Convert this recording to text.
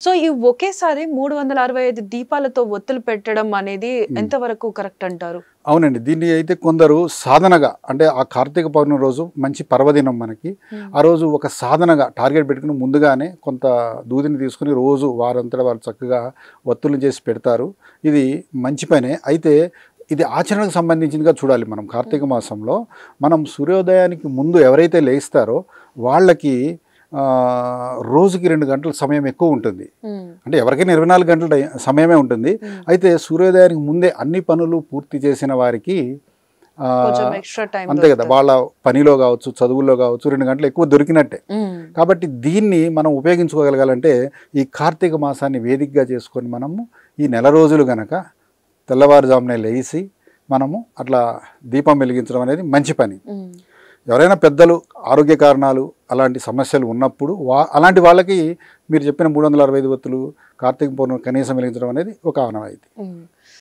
So ఈ ఒకేసారి 365 దీపాలతో ఒత్తులు పెట్టడం అనేది ఎంతవరకు కరెక్ట్ అంటారు? అవునండి. దీన్ని అయితే కొందరు సాధనగా, అంటే ఆ కార్తీక పౌర్ణమి రోజు మంచి పర్వదినం మనకి. ఆ రోజు ఒక సాధనగా టార్గెట్ పెట్టుకుని ముందుగానే కొంత దూదిని తీసుకుని రోజు వారంతటా వాళ్ళు చక్కగా ఒత్తులు చేసి పెడతారు. ఇది మంచి పనే. అయితే ఇది ఆచరణకు సంబంధించినగా చూడాలి. మనం కార్తీక మాసంలో మనం సూర్యోదయానికి ముందు ఎవరైతే లేస్తారో వాళ్ళకి రోజుకి 2 గంటల సమయం ఎక్కువ ఉంటుంది. అంటే ఎవరికైనా 24 గంటల సమయమే ఉంటుంది. అయితే సూర్యోదయానికి ముందే అన్ని పనులు పూర్తి చేసిన వారికి అంతే కదా, వాళ్ళ పనిలో కావచ్చు, చదువుల్లో కావచ్చు 2 గంటలు ఎక్కువ దొరికినట్టే. కాబట్టి దీన్ని మనం ఉపయోగించుకోగలగాలంటే ఈ కార్తీక మాసాన్ని వేదికగా చేసుకొని మనము ఈ నెల రోజులు గనక తెల్లవారుజామునే లేచి మనము అట్లా దీపం వెలిగించడం అనేది మంచి పని. ఎవరైనా పెద్దలు ఆరోగ్య కారణాలు అలాంటి సమస్యలు ఉన్నప్పుడు అలాంటి వాళ్ళకి మీరు చెప్పిన 365 ఒత్తులు కార్తీక పౌర్ణమి కనీసం వెలిగించడం అనేది ఒక ఆనవాయితీ.